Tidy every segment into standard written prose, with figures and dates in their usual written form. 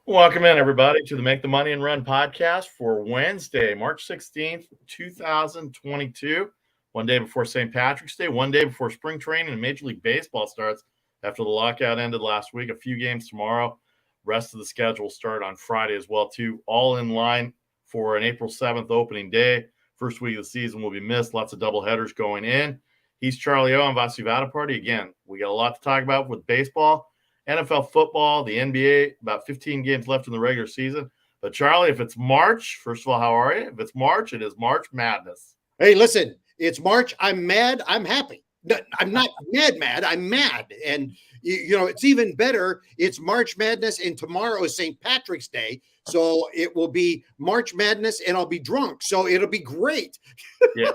Welcome in, everybody, to the Make the Money and Run podcast for Wednesday, March 16th, 2022. One day before St. Patrick's Day, one day before spring training and Major League Baseball starts after the lockout ended last week. A few games tomorrow. Rest of the schedule will start on Friday as well, too. All in line for an April 7th opening day. First week of the season will be missed. Lots of doubleheaders going in. He's Charlie O. I'm Vasu Vadaparty. Again, we got a lot to talk about with baseball. NFL football, the NBA, about 15 games left in the regular season. But Charlie, if it's March, first of all, how are you? If it's March, it is March Madness. Hey, listen, it's March. I'm mad. I'm happy. No, I'm not mad. I'm mad. And, it's even better. It's March Madness, and tomorrow is St. Patrick's Day. So it will be March Madness, and I'll be drunk. So it'll be great. Yeah,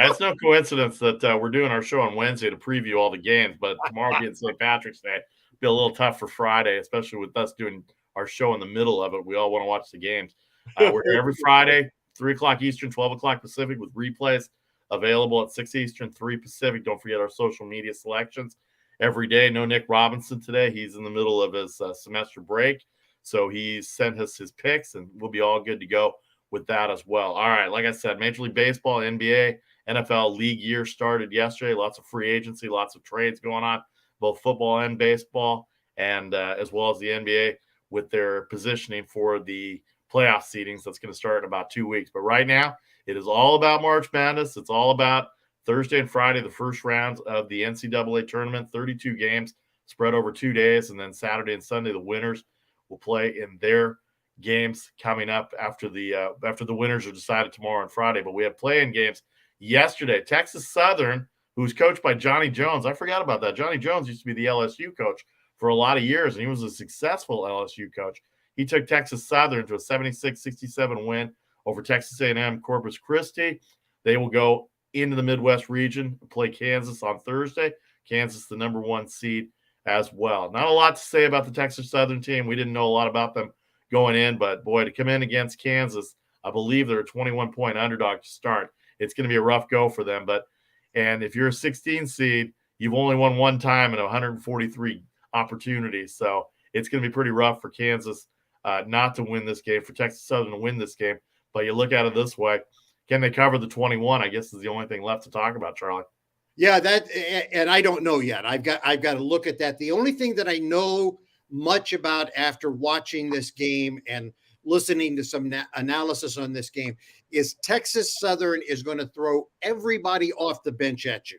it's no coincidence that we're doing our show on Wednesday to preview all the games, but tomorrow being St. Patrick's Day, be a little tough for Friday, especially with us doing our show in the middle of it. We all want to watch the games. We're here every Friday, 3 o'clock Eastern, 12 o'clock Pacific, with replays available at 6 Eastern, 3 Pacific. Don't forget our social media selections every day. No Nick Robinson today. He's in the middle of his semester break, so he sent us his picks, and we'll be all good to go with that as well. All right, like I said, Major League Baseball, NBA, NFL league year started yesterday. Lots of free agency, lots of trades going on, both football and baseball, and as well as the NBA with their positioning for the playoff seedings that's going to start in about 2 weeks. But right now, it is all about March Madness. It's all about Thursday and Friday, the first rounds of the NCAA tournament, 32 games spread over 2 days, and then Saturday and Sunday, the winners will play in their games coming up after the winners are decided tomorrow and Friday. But we have play-in games yesterday. Texas Southern, who's coached by Johnny Jones. I forgot about that. Johnny Jones used to be the LSU coach for a lot of years, and he was a successful LSU coach. He took Texas Southern to a 76-67 win over Texas A&M Corpus Christi. They will go into the Midwest region and play Kansas on Thursday. Kansas, the number 1 seed as well. Not a lot to say about the Texas Southern team. We didn't know a lot about them going in, but boy, to come in against Kansas, I believe they're a 21-point underdog to start. It's going to be a rough go for them. And if you're a 16 seed, you've only won one time in 143 opportunities. So it's going to be pretty rough for Kansas not to win this game, for Texas Southern to win this game. But you look at it this way, can they cover the 21? I guess is the only thing left to talk about, Charlie. Yeah, and I don't know yet. I've got to look at that. The only thing that I know much about after watching this game and listening to some analysis on this game is Texas Southern is going to throw everybody off the bench at you.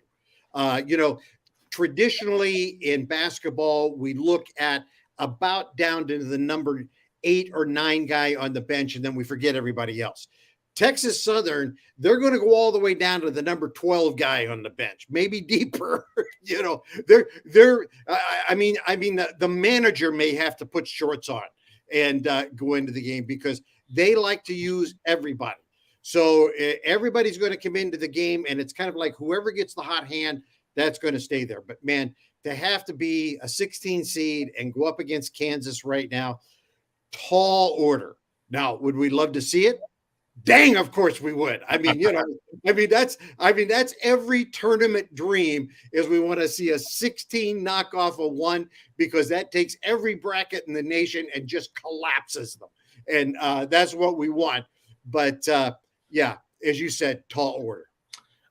Traditionally in basketball, we look at about down to the number 8 or 9 guy on the bench, and then we forget everybody else. Texas Southern, they're going to go all the way down to the number 12 guy on the bench, maybe deeper. The manager may have to put shorts on and go into the game because they like to use everybody. So everybody's going to come into the game, and it's kind of like whoever gets the hot hand, that's going to stay there. But man, to have to be a 16 seed and go up against Kansas right now, tall order. Now, would we love to see it? Dang, of course we would. That's every tournament dream is we want to see a 16 knockoff of 1 because that takes every bracket in the nation and just collapses them. And that's what we want. But yeah, as you said, tall order.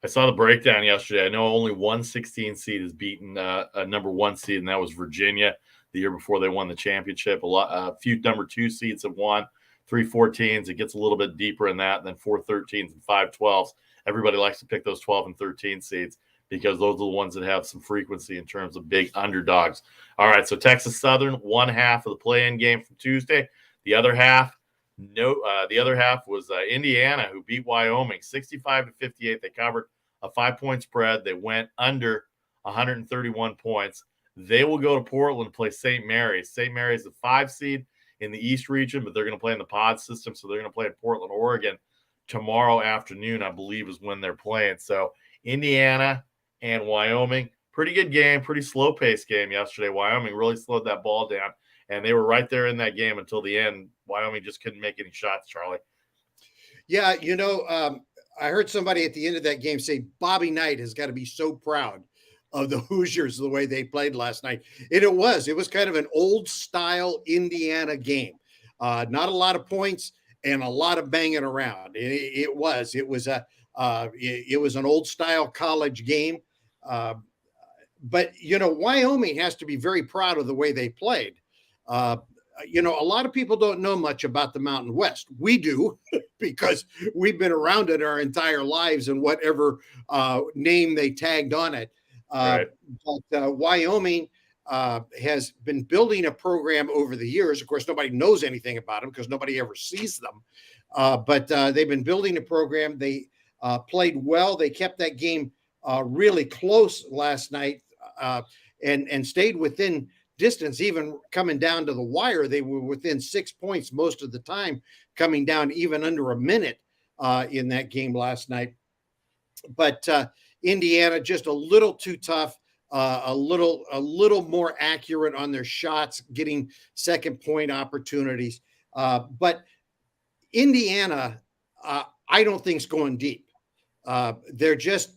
I saw the breakdown yesterday. I know only one 16 seed has beaten a number 1 seed, and that was Virginia the year before they won the championship. A few number 2 seeds have won. 3 14s. It gets a little bit deeper in that, and then 4 13s and 5 12s. Everybody likes to pick those 12 and 13 seeds because those are the ones that have some frequency in terms of big underdogs. All right, so Texas Southern, one half of the play-in game from Tuesday. The other half was Indiana, who beat Wyoming 65-58. They covered a 5-point spread. They went under 131 points. They will go to Portland to play St. Mary's. St. Mary's, the 5 seed in the East region, but they're going to play in the pod system, so they're going to play in Portland, Oregon tomorrow afternoon, I believe, is when they're playing. So Indiana and Wyoming, pretty good game, pretty slow-paced game yesterday. Wyoming really slowed that ball down, and they were right there in that game until the end. Wyoming just couldn't make any shots, Charlie. Yeah, I heard somebody at the end of that game say Bobby Knight has got to be so proud of the Hoosiers the way they played last night. And it was kind of an old style Indiana game. Not a lot of points and a lot of banging around. It was an old style college game. But Wyoming has to be very proud of the way they played. Uh, a lot of people don't know much about the Mountain West. We do because we've been around it our entire lives and whatever name they tagged on it. Right. But Wyoming has been building a program over the years. Of course, nobody knows anything about them because nobody ever sees them. But they've been building a program. They played well. They kept that game really close last night and stayed within distance, even coming down to the wire. They were within 6 points most of the time, coming down even under a minute in that game last night. But Indiana just a little too tough, a little more accurate on their shots, getting second point opportunities. But Indiana, I don't think is going deep. They're just,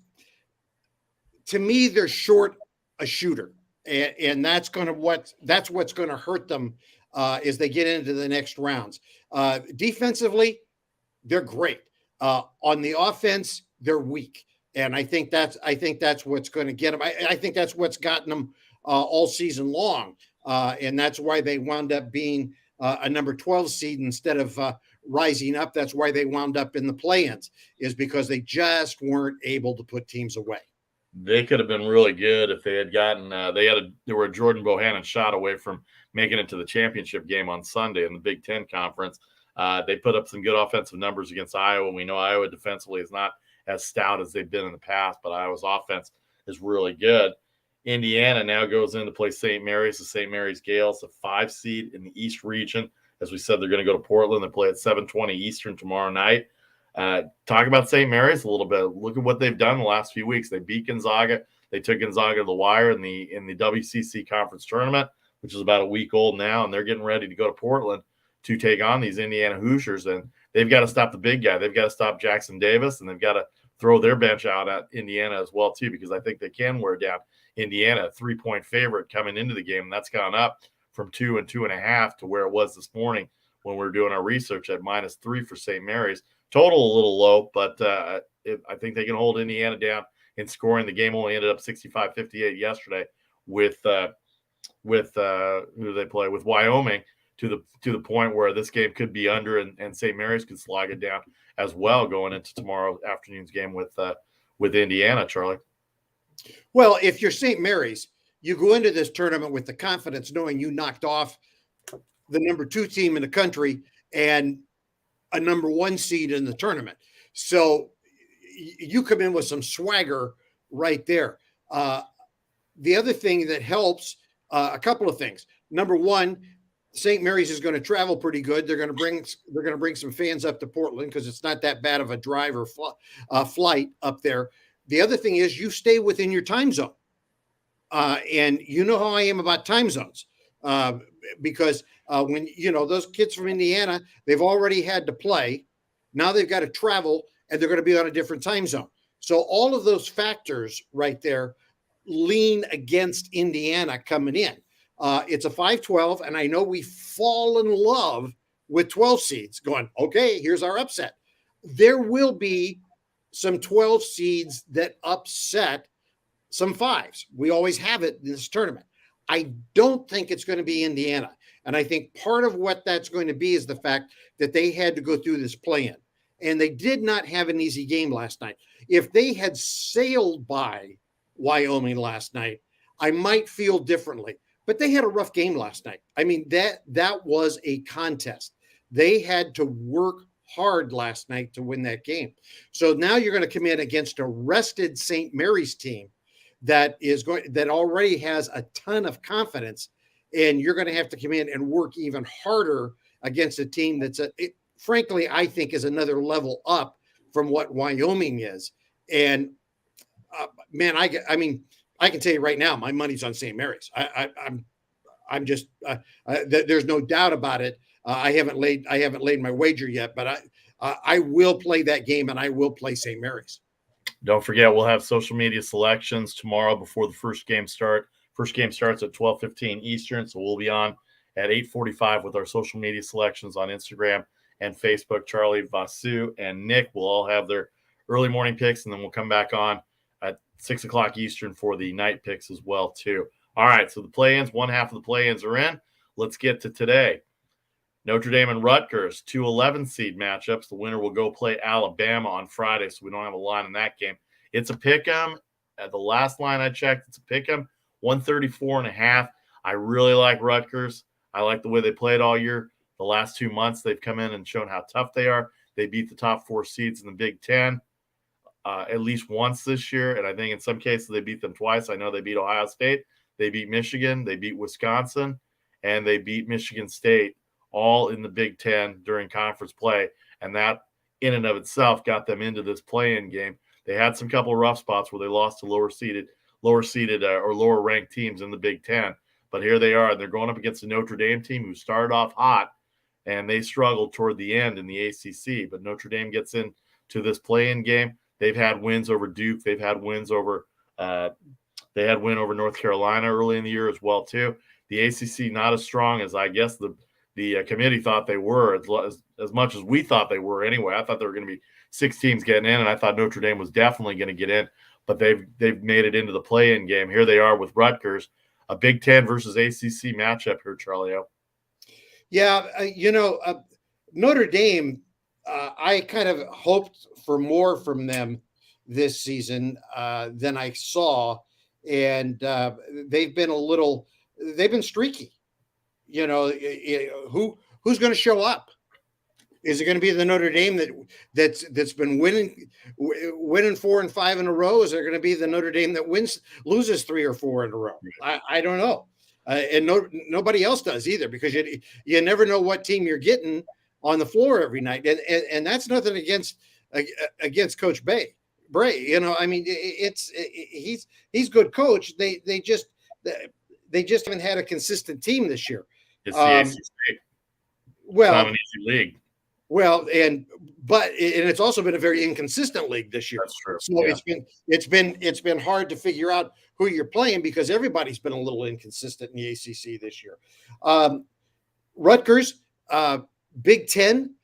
to me, they're short a shooter, and that's what's going to hurt them as they get into the next rounds. Defensively, they're great. On the offense, they're weak, and I think that's what's going to get them. I think that's what's gotten them all season long, and that's why they wound up being a number 12 seed instead of rising up. That's why they wound up in the play-ins, is because they just weren't able to put teams away. They could have been really good if they had gotten. They were a Jordan Bohannon shot away from making it to the championship game on Sunday in the Big Ten Conference. They put up some good offensive numbers against Iowa. We know Iowa defensively is not as stout as they've been in the past, but Iowa's offense is really good. Indiana now goes in to play St. Mary's. The St. Mary's Gales, a 5 seed in the East region. As we said, they're going to go to Portland. They play at 7:20 Eastern tomorrow night. Talk about St. Mary's a little bit. Look at what they've done the last few weeks. They beat Gonzaga. They took Gonzaga to the wire in the WCC conference tournament, which is about a week old now, and they're getting ready to go to Portland to take on these Indiana Hoosiers. And they've got to stop the big guy. They've got to stop Jackson Davis, and they've got to throw their bench out at Indiana as well, too, because I think they can wear down Indiana, a 3-point favorite coming into the game. And that's gone up from 2 and 2.5 to where it was this morning when we were doing our research at -3 for St. Mary's. Total a little low, but I think they can hold Indiana down in scoring. The game only ended up 65-58 yesterday with who do they play? With Wyoming, to the point where this game could be under, and St. Mary's could slog it down as well going into tomorrow afternoon's game with Indiana, Charlie. Well, if you're St. Mary's, you go into this tournament with the confidence knowing you knocked off the number 2 team in the country and a number 1 seed in the tournament. So you come in with some swagger right there. The other thing that helps, a couple of things. Number 1, St. Mary's is going to travel pretty good. They're going to bring some fans up to Portland because it's not that bad of a drive or flight up there. The other thing is you stay within your time zone. And you know how I am about time zones. Because when those kids from Indiana, they've already had to play. Now they've got to travel, and they're going to be on a different time zone. So all of those factors right there lean against Indiana coming in. It's a 5-12, and I know we fall in love with 12 seeds going, okay, here's our upset. There will be some 12 seeds that upset some 5s. We always have it in this tournament. I don't think it's going to be Indiana. And I think part of what that's going to be is the fact that they had to go through this play-in. And they did not have an easy game last night. If they had sailed by Wyoming last night, I might feel differently. But they had a rough game last night. I mean, that was a contest. They had to work hard last night to win that game. So now you're going to come in against a rested St. Mary's team that already has a ton of confidence, and you're going to have to come in and work even harder against a team that's frankly, I think is another level up from what Wyoming is. And man, I mean, I can tell you right now, my money's on St. Mary's. I'm just there's no doubt about it. I haven't laid my wager yet, but I will play that game, and I will play St. Mary's. Don't forget, we'll have social media selections tomorrow before the first game starts. First game starts at 12:15 Eastern, so we'll be on at 8:45 with our social media selections on Instagram and Facebook. Charlie, Vasu, and Nick will all have their early morning picks, and then we'll come back on at 6 o'clock Eastern for the night picks as well, too. All right, so the play-ins, one half of the play-ins are in. Let's get to today. Notre Dame and Rutgers, 2 11 seed matchups. The winner will go play Alabama on Friday, so we don't have a line in that game. It's a pick 'em. At the last line I checked, it's a pick 'em, 134.5. I really like Rutgers. I like the way they played all year. The last 2 months, they've come in and shown how tough they are. They beat the top 4 seeds in the Big Ten at least once this year, and I think in some cases they beat them twice. I know they beat Ohio State, they beat Michigan, they beat Wisconsin, and they beat Michigan State, all in the Big Ten during conference play, and that in and of itself got them into this play-in game. They had some couple of rough spots where they lost to lower seeded or lower ranked teams in the Big Ten, but here they are, and they're going up against a Notre Dame team who started off hot, and they struggled toward the end in the ACC. But Notre Dame gets into this play-in game. They've had wins over Duke. They've had wins over they had win over North Carolina early in the year as well too. The ACC not as strong as I guess the committee thought they were, as much as we thought they were anyway. I thought there were going to be 6 teams getting in, and I thought Notre Dame was definitely going to get in, but they've made it into the play-in game. Here they are with Rutgers, a Big Ten versus ACC matchup here, Charlie. Yeah, Notre Dame, I kind of hoped for more from them this season than I saw, and they've been streaky. Who's going to show up? Is it going to be the Notre Dame that's been winning 4 and 5 in a row? Is it going to be the Notre Dame that loses 3 or 4 in a row? I don't know. And nobody else does either, because you never know what team you're getting on the floor every night, and that's nothing against Coach Bray. I mean, he's good coach. They just haven't had a consistent team this year. It's the ACC. Well, it's not an easy league. Well, but it's also been a very inconsistent league this year. That's true. So yeah. it's been hard to figure out who you're playing, because everybody's been a little inconsistent in the ACC this year. Rutgers, Big Ten,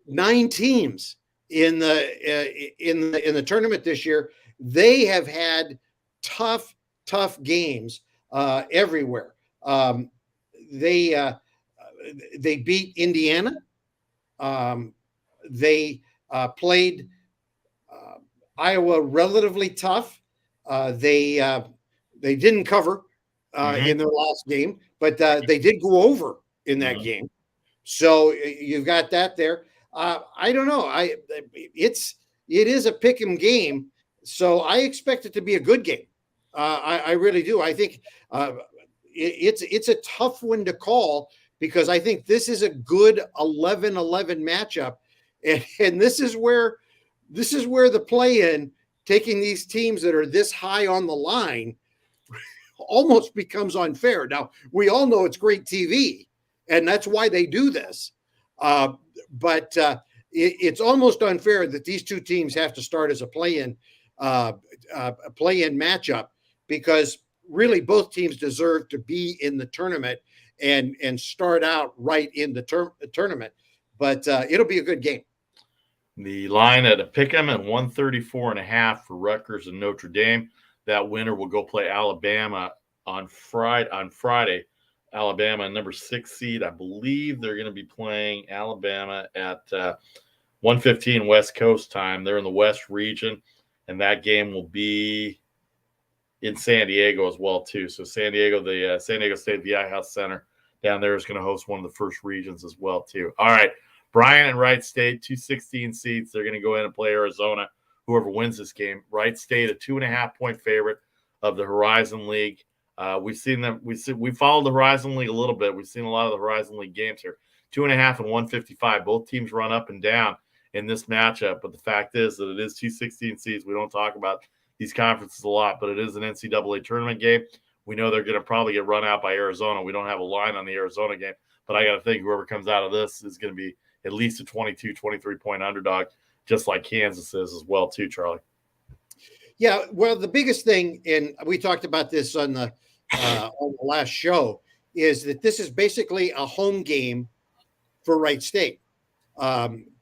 9 teams in the tournament this year. They have had tough games everywhere. They beat Indiana. They played Iowa relatively tough. They didn't cover in their last game, but they did go over in that game. So you've got that there. I don't know. It is a pick 'em game, so I expect it to be a good game. I really do. I think it's a tough one to call, because I think this is a good 11-11 matchup, and this is where the play-in, taking these teams that are this high on the line, almost becomes unfair. Now, we all know it's great TV, and that's why they do this, but it's almost unfair that these two teams have to start as a play-in matchup, because really both teams deserve to be in the tournament and start out right in the tournament. But it'll be a good game. The line at a pick'em at 134.5 for Rutgers and Notre Dame. That winner will go play Alabama on Friday. Alabama, number 6 seed. I believe they're going to be playing Alabama at 1:15 West Coast time. They're in the West region, and that game will be in San Diego as well too. So San Diego, the San Diego State VI House Center down there is going to host one of the first regions as well too. All right, Bryant and Wright State, 216 seeds. They're going to go in and play Arizona. Whoever wins this game, Wright State, a 2.5-point favorite of the Horizon League. We've seen them. We followed the Horizon League a little bit. We've seen a lot of the Horizon League games here. 2.5 and 155. Both teams run up and down in this matchup. But the fact is that it is 216 seeds. We don't talk about these conferences a lot, but it is an NCAA tournament game. We know they're going to probably get run out by Arizona. We don't have a line on the Arizona game, but I got to think whoever comes out of this is going to be at least a 22, 23-point underdog, just like Kansas is as well too, Charlie. Yeah, well, the biggest thing, and we talked about this on the last show, is that this is basically a home game for Wright State.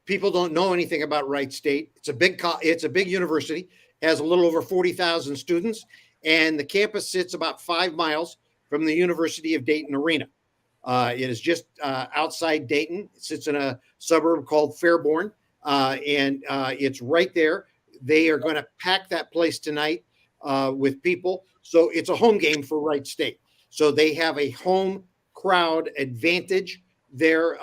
People don't know anything about Wright State. It's a big university, has a little over 40,000 students, and the campus sits about 5 miles from the University of Dayton Arena. It is just outside Dayton. It sits in a suburb called Fairborn, and it's right there. They are going to pack that place tonight with people. So it's a home game for Wright State. So they have a home crowd advantage there.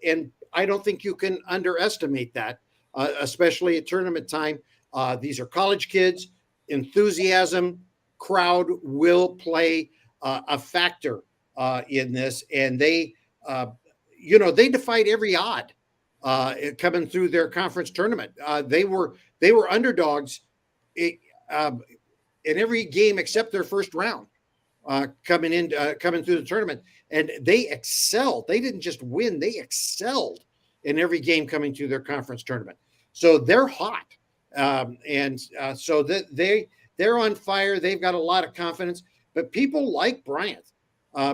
And I don't think you can underestimate that, especially at tournament time. These are college kids. Enthusiasm, crowd will play a factor in this. And they defied every odd coming through their conference tournament. They were underdogs in every game except their first round coming through the tournament, and they excelled. They didn't just win; they excelled in every game coming through their conference tournament. So they're hot, so that they're on fire. They've got a lot of confidence. But people like Bryant.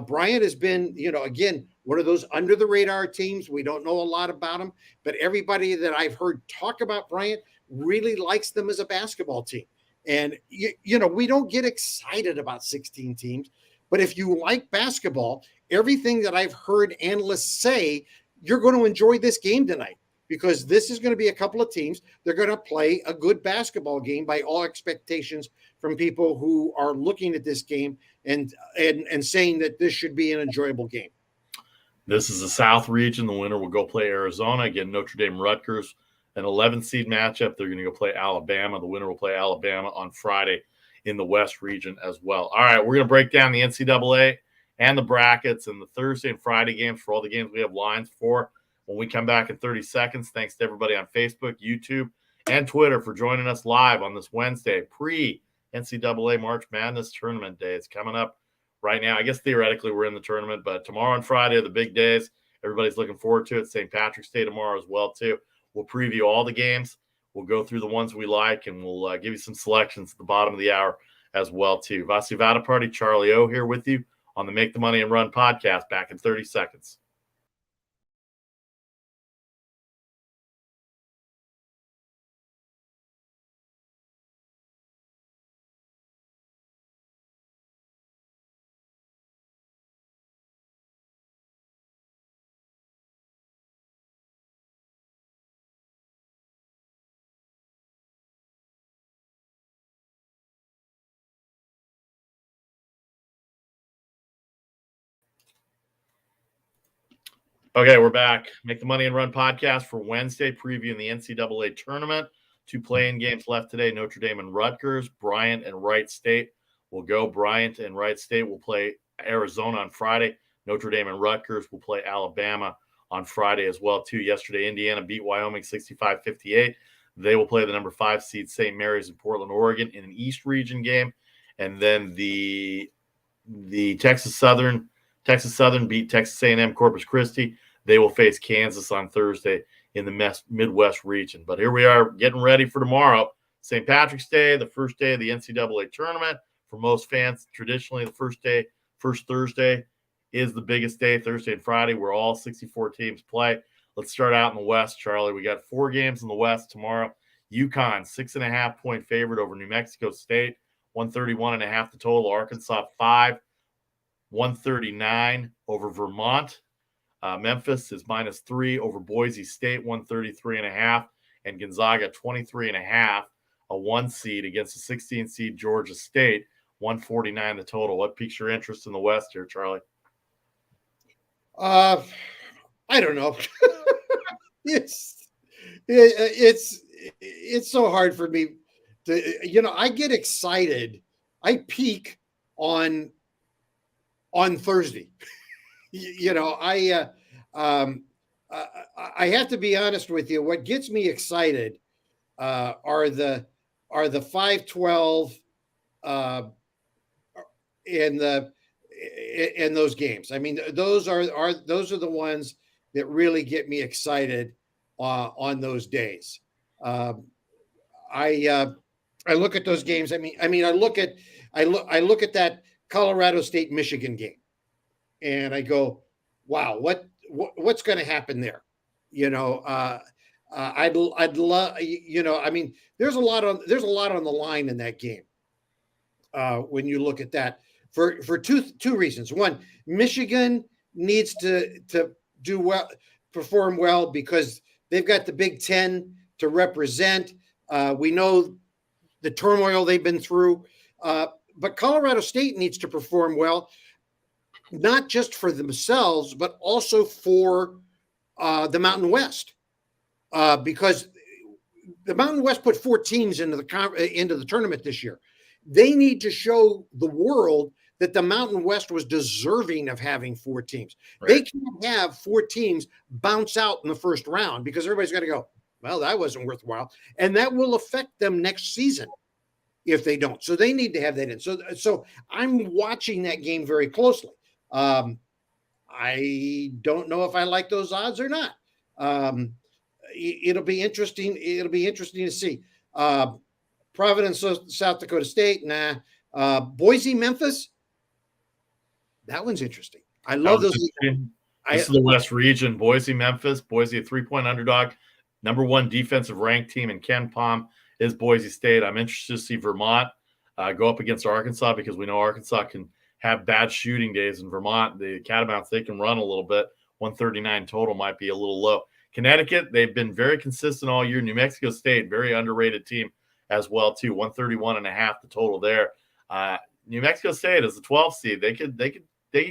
Bryant has been, again, one of those under the radar teams. We don't know a lot about them, but everybody that I've heard talk about Bryant really likes them as a basketball team. And, we don't get excited about 16 teams, but if you like basketball, everything that I've heard analysts say, you're going to enjoy this game tonight because this is going to be a couple of teams. They're going to play a good basketball game by all expectations from people who are looking at this game and saying that this should be an enjoyable game. This is the South region. The winner will go play Arizona. Again, Notre Dame Rutgers, an 11 seed matchup. They're going to go play Alabama. The winner will play Alabama on Friday in the West region as well. All right, we're going to break down the NCAA and the brackets and the Thursday and Friday games for all the games we have lines for when we come back in 30 seconds. Thanks to everybody on Facebook, YouTube, and Twitter for joining us live on this Wednesday, pre-NCAA March Madness Tournament Day. It's coming up right now. I guess theoretically we're in the tournament, but tomorrow and Friday are the big days. Everybody's looking forward to it. St. Patrick's Day tomorrow as well, too. We'll preview all the games. We'll go through the ones we like, and we'll give you some selections at the bottom of the hour as well, too. Vasi Vada Party, Charlie O here with you on the Make the Money and Run podcast. Back in 30 seconds. Okay, we're back. Make the Money and Run podcast for Wednesday, previewing the NCAA tournament. 2 play-in games left today, Notre Dame and Rutgers. Bryant and Wright State will go. Bryant and Wright State will play Arizona on Friday. Notre Dame and Rutgers will play Alabama on Friday as well, too. Yesterday, Indiana beat Wyoming 65-58. They will play the number 5 seed St. Mary's in Portland, Oregon in an East region game. And then the Texas Southern beat Texas A&M Corpus Christi. They will face Kansas on Thursday in the Midwest region. But here we are getting ready for tomorrow. St. Patrick's Day, the first day of the NCAA tournament. For most fans, traditionally the first Thursday is the biggest day, Thursday and Friday, where all 64 teams play. Let's start out in the West, Charlie. We got 4 games in the West tomorrow. UConn, 6.5-point favorite over New Mexico State, 131.5 the total. Arkansas, 5. 139 over Vermont. Memphis is -3 over Boise State, 133.5. And Gonzaga, 23.5, a 1 seed against a 16 seed Georgia State, 149 the total. What piques your interest in the West here, Charlie? I don't know. It's so hard for me to, I get excited. I peak on Thursday. I have to be honest with you. What gets me excited are the 5-12 in those games. I mean, those are the ones that really get me excited on those days. I look at those games. I look at that Colorado State Michigan game. and I go, wow, what's going to happen there? You know, I'd love, you know, I mean, there's a lot on the line in that game. When you look at that for two reasons. One, Michigan needs to do well, perform well because they've got the Big Ten to represent. We know the turmoil they've been through, but Colorado State needs to perform well, not just for themselves, but also for the Mountain West, because the Mountain West put 4 teams into the tournament this year. They need to show the world that the Mountain West was deserving of having 4 teams. Right. They can't have 4 teams bounce out in the first round because everybody's got to go, well, that wasn't worthwhile. And that will affect them next season if they don't. So they need to have that in. So I'm watching that game very closely. I don't know if I like those odds or not. It'll be interesting. It'll be interesting to see. Providence, South Dakota State, nah. Boise, Memphis. That one's interesting. I love those. This is the West region. Boise, Memphis. Boise, a 3-point underdog. Number 1 defensive ranked team in Ken Pom is Boise State. I'm interested to see Vermont go up against Arkansas because we know Arkansas can have bad shooting days. In Vermont, the Catamounts, they can run a little bit. 139 total might be a little low. Connecticut, they've been very consistent all year. New Mexico State, very underrated team as well, too. 131.5 the total there. New Mexico State is the 12th seed. They could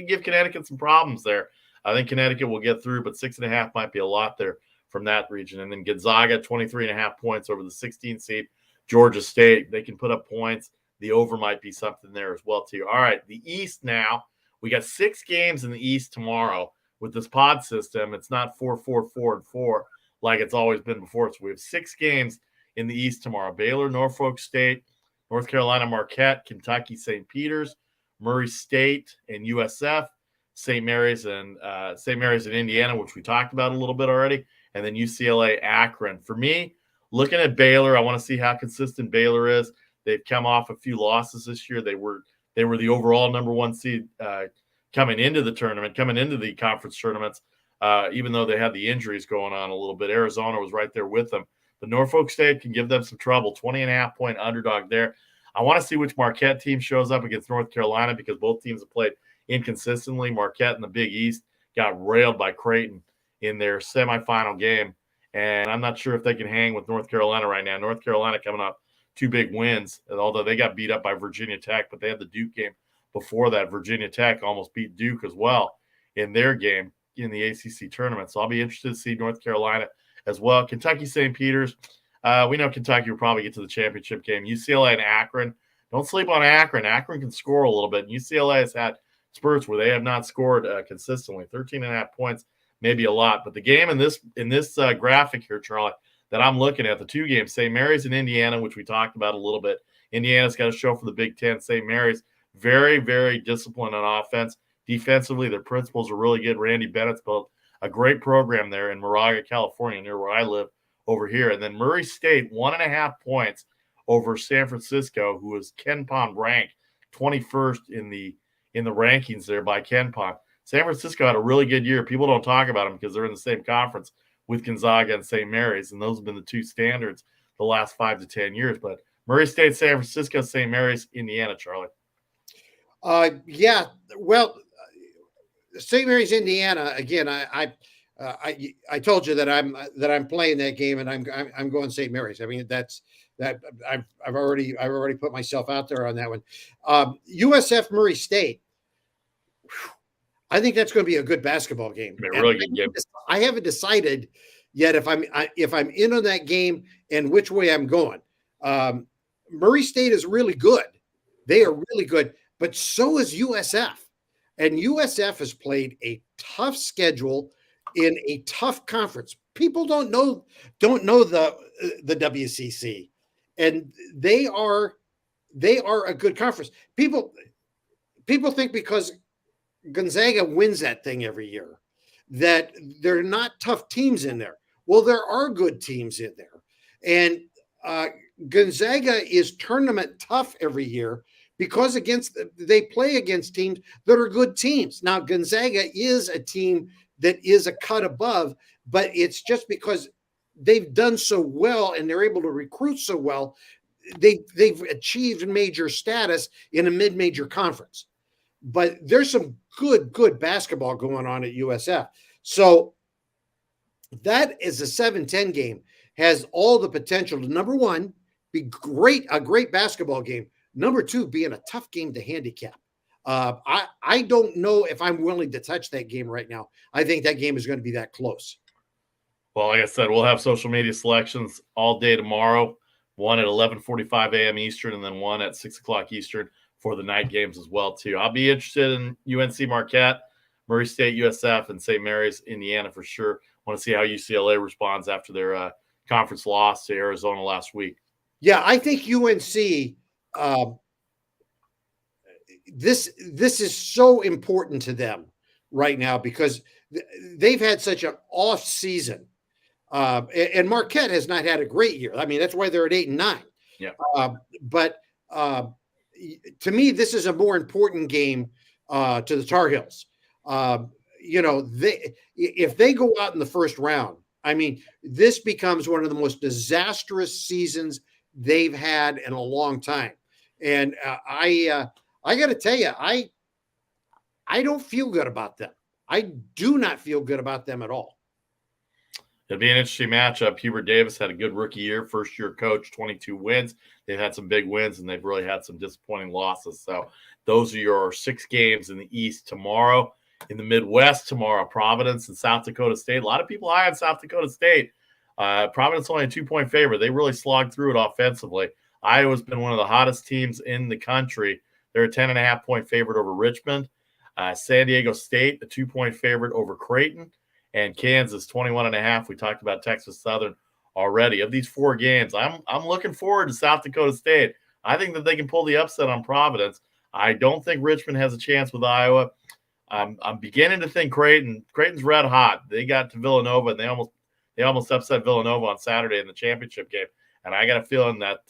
give Connecticut some problems there. I think Connecticut will get through, but 6.5 might be a lot there from that region. And then Gonzaga, 23.5 points over the 16th seed. Georgia State, they can put up points. The over might be something there as well, too. All right, the East now. We got 6 games in the East tomorrow with this pod system. It's not 4, 4, 4, and 4 like it's always been before. So we have 6 games in the East tomorrow. Baylor, Norfolk State, North Carolina, Marquette, Kentucky, St. Peter's, Murray State, and USF, St. Mary's and Indiana, which we talked about a little bit already, and then UCLA, Akron. For me, looking at Baylor, I want to see how consistent Baylor is. They've come off a few losses this year. They were the overall number 1 seed coming into the tournament, coming into the conference tournaments, even though they had the injuries going on a little bit. Arizona was right there with them. But Norfolk State can give them some trouble. 20.5 point underdog there. I want to see which Marquette team shows up against North Carolina because both teams have played inconsistently. Marquette in the Big East got railed by Creighton in their semifinal game. And I'm not sure if they can hang with North Carolina right now. North Carolina coming off 2 big wins, although they got beat up by Virginia Tech, but they had the Duke game before that. Virginia Tech almost beat Duke as well in their game in the ACC tournament. So I'll be interested to see North Carolina as well. Kentucky, St. Peter's. We know Kentucky will probably get to the championship game. UCLA and Akron. Don't sleep on Akron. Akron can score a little bit. UCLA has had spurts where they have not scored consistently. 13.5 points, maybe a lot. But the game in this graphic here, Charlie, that I'm looking at, the 2 games, St. Mary's and Indiana, which we talked about a little bit. Indiana's got to show for the Big Ten. St. Mary's, very, very disciplined on offense. Defensively, their principals are really good. Randy Bennett's built a great program there in Moraga, California, near where I live over here. And then Murray State, 1.5 points over San Francisco, who is Ken Pom ranked 21st in the rankings there by Ken Pom. San Francisco had a really good year. People don't talk about them because they're in the same conference with Gonzaga and St. Mary's, and those have been the 2 standards the last 5 to 10 years. But Murray State, San Francisco, St. Mary's, Indiana, Charlie. Yeah, well, St. Mary's, Indiana. Again, I told you that I'm playing that game, and I'm going St. Mary's. I mean, that's that I've already put myself out there on that one. USF Murray State. I think that's going to be a good basketball game. A really good game. I haven't decided yet if I'm in on that game and which way I'm going. Murray State is really good. They are really good, but so is USF. And USF has played a tough schedule in a tough conference. People don't know the WCC, and they are a good conference. People think because Gonzaga wins that thing every year that they're not tough teams in there. Well, there are good teams in there, and Gonzaga is tournament tough every year because they play against teams that are good teams. Now, Gonzaga is a team that is a cut above, but it's just because they've done so well and they're able to recruit so well. They've achieved major status in a mid-major conference. But there's some good basketball going on at USF. So that is a 7-10 game, has all the potential to, number one, be a great basketball game. Number two, being a tough game to handicap. I don't know if I'm willing to touch that game right now. I think that game is going to be that close. Well, like I said, we'll have social media selections all day tomorrow, one at 11:45 a.m. Eastern and then one at 6 o'clock Eastern for the night games as well, too. I'll be interested in UNC Marquette, Murray State, USF, and St. Mary's, Indiana for sure. Want to see how UCLA responds after their conference loss to Arizona last week. Yeah, I think UNC, this is so important to them right now because they've had such an off season. And Marquette has not had a great year. I mean, that's why they're at 8-9. Yeah. But to me, this is a more important game to the Tar Heels. If they go out in the first round, I mean, this becomes one of the most disastrous seasons they've had in a long time. And I got to tell you, I don't feel good about them. I do not feel good about them at all. It'll be an interesting matchup. Hubert Davis had a good rookie year, first-year coach, 22 wins. They've had some big wins, and they've really had some disappointing losses. So those are your 6 games in the East tomorrow. In the Midwest tomorrow, Providence and South Dakota State. A lot of people high on South Dakota State. Providence only a 2-point favorite. They really slogged through it offensively. Iowa's been one of the hottest teams in the country. They're a 10.5-point favorite over Richmond. San Diego State, a 2-point favorite over Creighton. And Kansas, 21.5. We talked about Texas Southern already. Of these 4 games, I'm looking forward to South Dakota State. I think that they can pull the upset on Providence. I don't think Richmond has a chance with Iowa. I'm beginning to think Creighton's red hot. They got to Villanova, and they almost upset Villanova on Saturday in the championship game. And I got a feeling that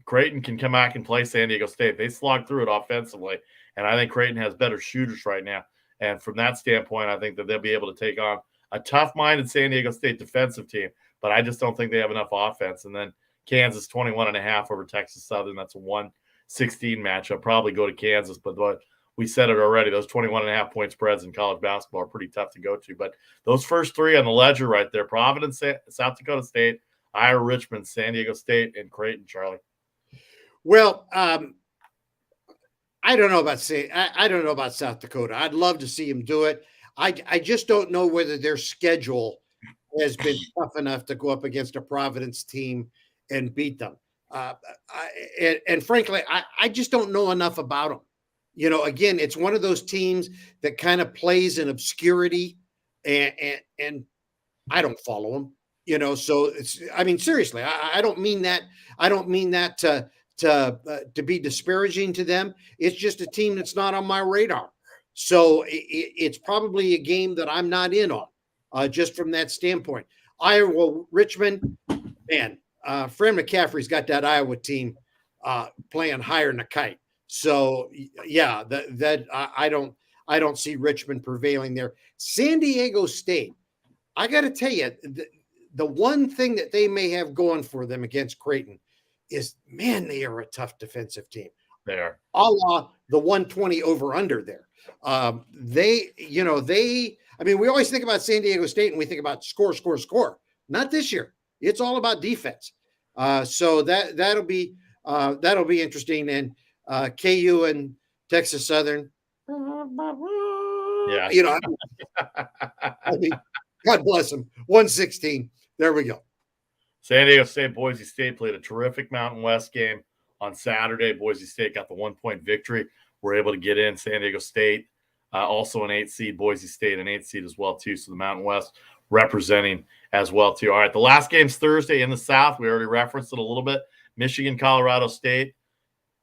Creighton can come back and play San Diego State. They slogged through it offensively, and I think Creighton has better shooters right now. And from that standpoint, I think that they'll be able to take on a tough-minded San Diego State defensive team, but I just don't think they have enough offense. And then Kansas 21.5 over Texas Southern. That's a 116 matchup. Probably go to Kansas, but we said it already. Those 21.5-point spreads in college basketball are pretty tough to go to. But those first 3 on the ledger right there, Providence, South Dakota State, Iowa, Richmond, San Diego State, and Creighton, Charlie. Well, I don't know about South Dakota. I'd love to see them do it. I just don't know whether their schedule has been tough enough to go up against a Providence team and beat them. And frankly, I just don't know enough about them. You know, again, it's one of those teams that kind of plays in obscurity, and I don't follow them. You know, so seriously, I don't mean that. I don't mean that to be disparaging to them. It's just a team that's not on my radar. So it's probably a game that I'm not in on, just from that standpoint. Iowa, Richmond, man, Fran McCaffrey's got that Iowa team playing higher than a kite. So yeah, I don't see Richmond prevailing there. San Diego State, I got to tell you, the one thing that they may have going for them against Creighton is, man, they are a tough defensive team. They are. A la the 120 over under there. We always think about San Diego State and we think about score. Not this year. It's all about defense. So that'll be interesting. And KU and Texas Southern. Yeah. God bless them. 116. There we go. San Diego State, Boise State played a terrific Mountain West game on Saturday. Boise State got the 1-point victory. We're able to get in. San Diego State, also an 8 seed. Boise State, an 8 seed as well, too. So the Mountain West representing as well, too. All right, the last game's Thursday in the South. We already referenced it a little bit. Michigan, Colorado State.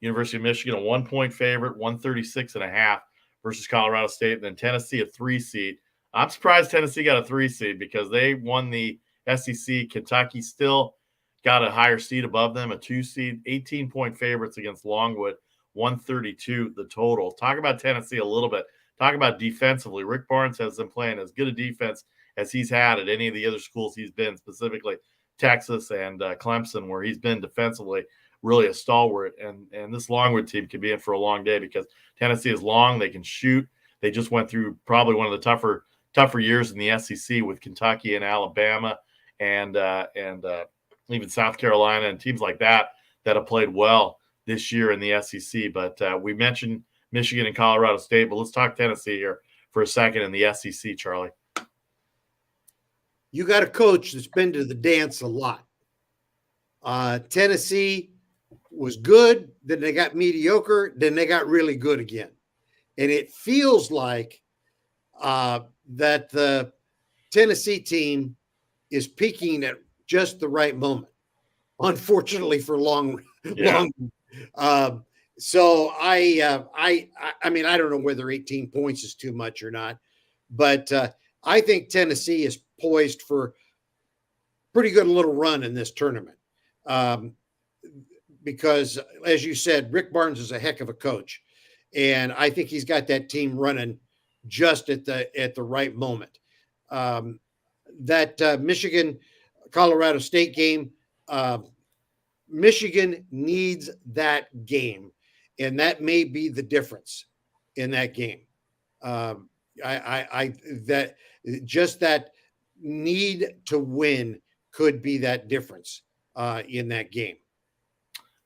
University of Michigan, a 1-point favorite, 136.5 versus Colorado State. And then Tennessee, a 3 seed. I'm surprised Tennessee got a 3 seed because they won the SEC. Kentucky still got a higher seed above them, a 2 seed, 18-point favorites against Longwood, 132 the total. Talk about Tennessee a little bit. Talk about defensively. Rick Barnes has them playing as good a defense as he's had at any of the other schools he's been, specifically Texas and Clemson, where he's been defensively really a stalwart. And this Longwood team could be in for a long day because Tennessee is long. They can shoot. They just went through probably one of the tougher years in the SEC with Kentucky and Alabama and even South Carolina and teams like that have played well this year in the SEC. But we mentioned Michigan and Colorado State, but let's talk Tennessee here for a second in the SEC, Charlie. You got a coach that's been to the dance a lot. Tennessee was good, then they got mediocre, then they got really good again. And it feels like that the Tennessee team is peaking at just the right moment, unfortunately for long. So I mean, I don't know whether 18 points is too much or not, but I think Tennessee is poised for pretty good little run in this tournament. Because as you said, Rick Barnes is a heck of a coach. And I think he's got that team running just at the right moment. That Michigan Colorado State game, Michigan needs that game, and that may be the difference in that game. That just that need to win could be that difference in that game.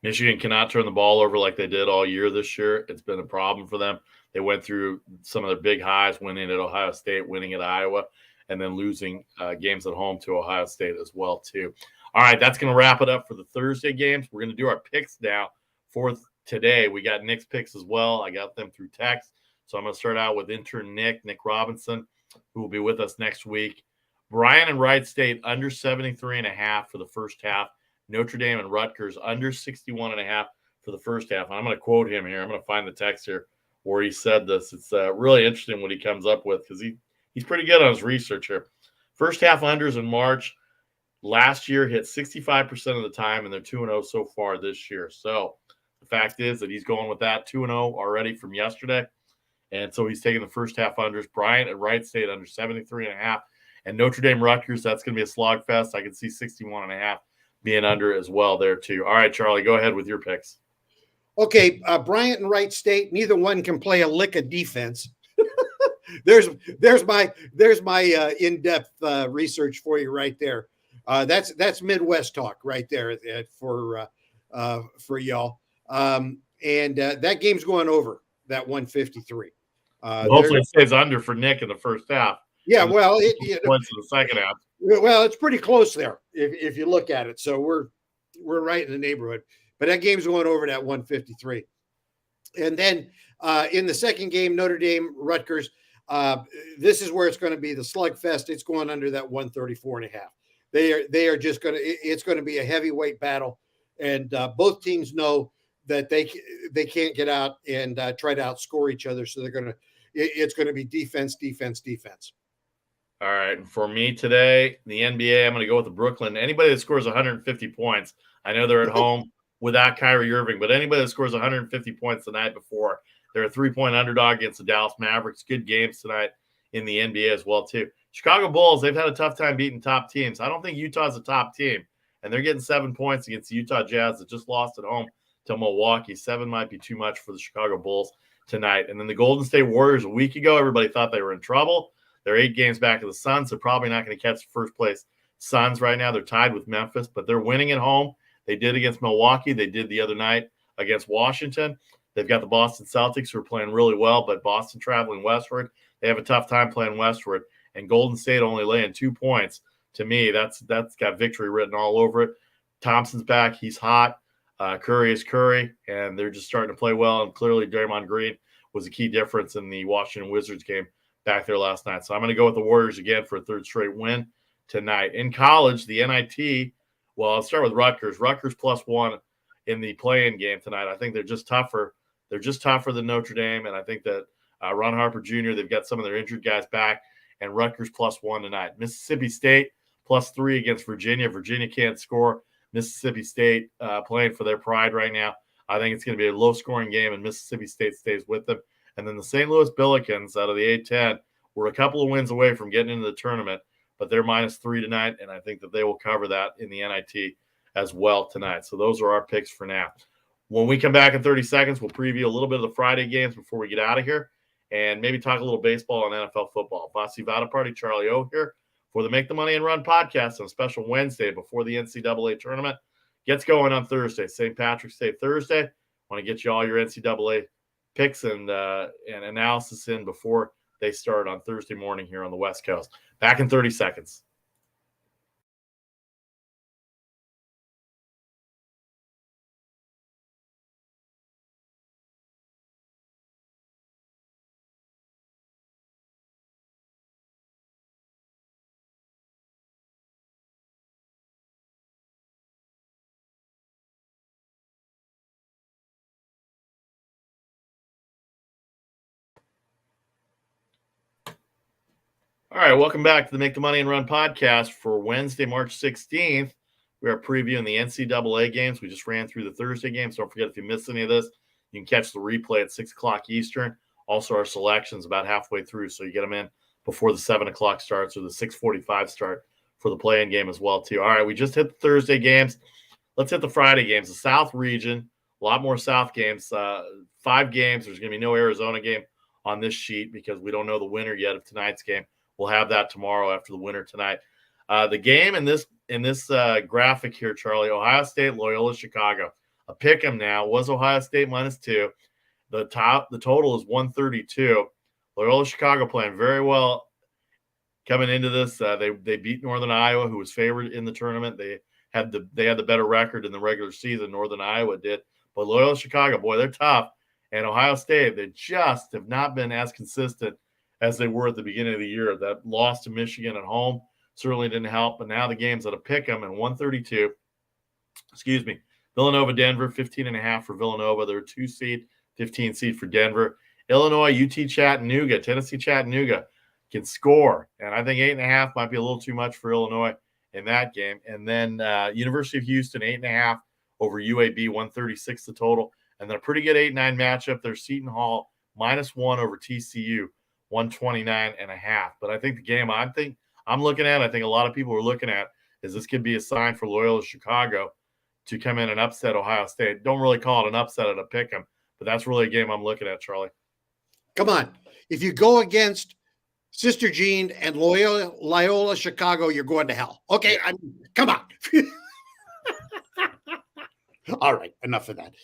Michigan cannot turn the ball over like they did all year this year. It's been a problem for them. They went through some of their big highs, winning at Ohio State, winning at Iowa, and then losing games at home to Ohio State as well, too. All right, that's going to wrap it up for the Thursday games. We're going to do our picks now for today. We got Nick's picks as well. I got them through text. So I'm going to start out with intern Nick Robinson, who will be with us next week. Bryant and Wright State under 73.5 for the first half. Notre Dame and Rutgers under 61.5 for the first half. And I'm going to quote him here. I'm going to find the text here where he said this. It's really interesting what he comes up with because he's pretty good on his research here. First half unders in March last year hit 65% of the time, and they're 2-0 so far this year. So the fact is that he's going with that 2-0 already from yesterday. And so he's taking the first half unders. Bryant and Wright State under 73.5. And Notre Dame Rutgers, that's going to be a slogfest. I can see 61.5 being under as well there too. All right, Charlie, go ahead with your picks. Okay, Bryant and Wright State, neither one can play a lick of defense. there's my in-depth research for you right there. That's Midwest talk right there for y'all. And that game's going over that 153. Hopefully it stays under for Nick in the first half. Yeah, well, points in the second half. Well, it's pretty close there if you look at it. So we're right in the neighborhood. But that game's going over that 153. And then in the second game, Notre Dame, Rutgers, this is where it's going to be the slugfest. It's going under that 134.5. They are just going to – it's going to be a heavyweight battle. And both teams know that they can't get out and try to outscore each other. So it's going to be defense. All right. And for me today, the NBA, I'm going to go with the Brooklyn. Anybody that scores 150 points, I know they're at home without Kyrie Irving, but anybody that scores 150 points the night before, they're a 3-point underdog against the Dallas Mavericks. Good games tonight in the NBA as well, too. Chicago Bulls, they've had a tough time beating top teams. I don't think Utah's a top team, and they're getting 7 points against the Utah Jazz that just lost at home to Milwaukee. 7 might be too much for the Chicago Bulls tonight. And then the Golden State Warriors a week ago, everybody thought they were in trouble. They're 8 games back of the Suns. They're probably not going to catch the first place Suns right now. They're tied with Memphis, but they're winning at home. They did against Milwaukee. They did the other night against Washington. They've got the Boston Celtics who are playing really well, but Boston traveling westward. They have a tough time playing westward. And Golden State only laying 2 points. To me, that's got victory written all over it. Thompson's back. He's hot. Curry is Curry, and they're just starting to play well. And clearly Draymond Green was a key difference in the Washington Wizards game back there last night. So I'm going to go with the Warriors again for a third straight win tonight. In college, the NIT, well, I'll start with Rutgers. Rutgers +1 in the play-in game tonight. I think they're just tougher. They're just tougher than Notre Dame, and I think that Ron Harper Jr., they've got some of their injured guys back, and Rutgers +1 tonight. Mississippi State +3 against Virginia. Virginia can't score. Mississippi State playing for their pride right now. I think it's going to be a low-scoring game, and Mississippi State stays with them. And then the St. Louis Billikens out of the A-10 were a couple of wins away from getting into the tournament, but they're -3 tonight, and I think that they will cover that in the NIT as well tonight. So those are our picks for now. When we come back in 30 seconds, we'll preview a little bit of the Friday games before we get out of here and maybe talk a little baseball and NFL football. Vasi Vada Party, Charlie O here for the Make the Money and Run podcast on a special Wednesday before the NCAA tournament gets going on Thursday, St. Patrick's Day Thursday. Want to get you all your NCAA picks and analysis in before they start on Thursday morning here on the West Coast. Back in 30 seconds. All right, welcome back to the Make the Money and Run podcast for Wednesday, March 16th. We are previewing the NCAA games. We just ran through the Thursday games. Don't forget, if you missed any of this, you can catch the replay at 6 o'clock Eastern. Also, our selections about halfway through, so you get them in before the 7 o'clock starts or the 6:45 start for the play-in game as well, too. All right, we just hit the Thursday games. Let's hit the Friday games. The South region, a lot more South games. 5 games. There's going to be no Arizona game on this sheet because we don't know the winner yet of tonight's game. We'll have that tomorrow after the winner tonight. The game in this graphic here, Charlie, Ohio State, Loyola Chicago. A pick 'em now was Ohio State -2. The total is 132. Loyola Chicago playing very well coming into this. They beat Northern Iowa, who was favored in the tournament. They had the better record in the regular season. Northern Iowa did, but Loyola Chicago, boy, they're tough. And Ohio State, they just have not been as consistent as they were at the beginning of the year. That loss to Michigan at home certainly didn't help, but now the game's at a pick 'em and 132. Excuse me. Villanova, Denver, 15.5 for Villanova. They're a 2 seed, 15 seed for Denver. Illinois, UT Chattanooga, Tennessee Chattanooga can score, and I think 8.5 might be a little too much for Illinois in that game. And then University of Houston, 8.5 over UAB, 136 the total. And then a pretty good 8-9 matchup. There's Seton Hall, -1 over TCU. 129.5. But I think the game I think a lot of people are looking at is this could be a sign for Loyola Chicago to come in and upset Ohio State. Don't really call it an upset at a pick 'em, but that's really a game I'm looking at, Charlie. Come on. If you go against Sister Jean and Loyola Chicago, you're going to hell. Okay, come on. All right, enough of that.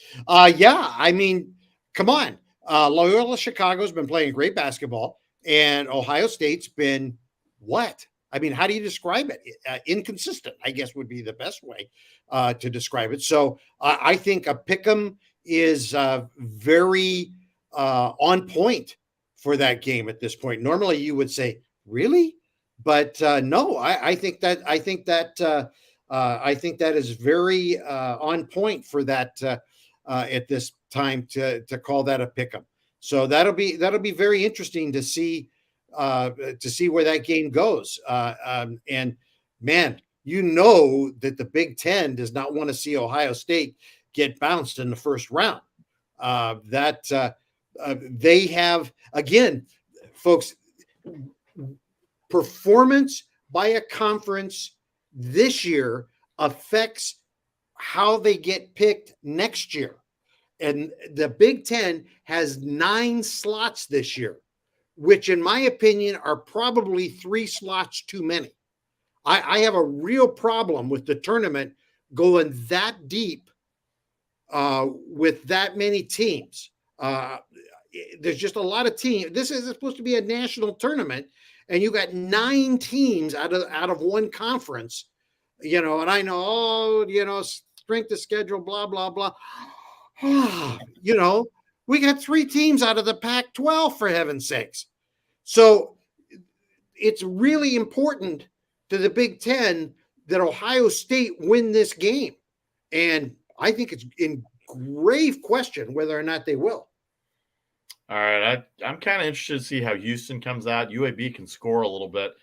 Come on. Loyola Chicago's been playing great basketball, and Ohio State's been what? I mean, how do you describe it? Inconsistent, I guess, would be the best way to describe it. So I think a pick'em is very on point for that game at this point. Normally, you would say, "Really?" But no, I think that is very on point for that at this time to call that a pick'em. So that'll be very interesting to see where that game goes. And man, that the Big Ten does not want to see Ohio State get bounced in the first round. They have, again, folks, performance by a conference this year affects how they get picked next year. And the Big Ten has 9 slots this year, which in my opinion are probably 3 slots too many. I have a real problem with the tournament going that deep with that many teams. There's just a lot of teams. This is supposed to be a national tournament, and you got 9 teams out of one conference, and I know, strength of schedule, blah, blah, blah. We got 3 teams out of the Pac-12, for heaven's sakes. So it's really important to the Big Ten that Ohio State win this game. And I think it's in grave question whether or not they will. All right. I'm kind of interested to see how Houston comes out. UAB can score a little bit.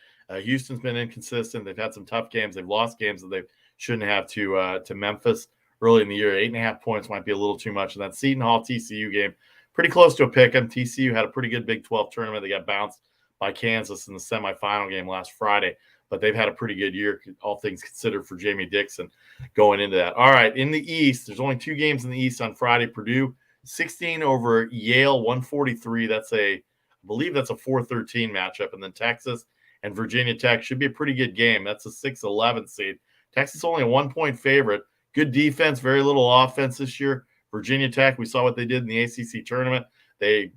Houston's been inconsistent. They've had some tough games. They've lost games that they've shouldn't have to Memphis early in the year. 8.5 points might be a little too much. And that Seton Hall TCU game, pretty close to a pick 'em. TCU had a pretty good Big 12 tournament. They got bounced by Kansas in the semifinal game last Friday, but they've had a pretty good year, all things considered, for Jamie Dixon going into that. All right, in the East, there's only 2 games in the East on Friday. Purdue 16 over Yale, 143. I believe that's a 4-13 matchup. And then Texas and Virginia Tech should be a pretty good game. That's a 6-11 seed. Texas only a 1-point favorite. Good defense, very little offense this year. Virginia Tech, we saw what they did in the ACC tournament. They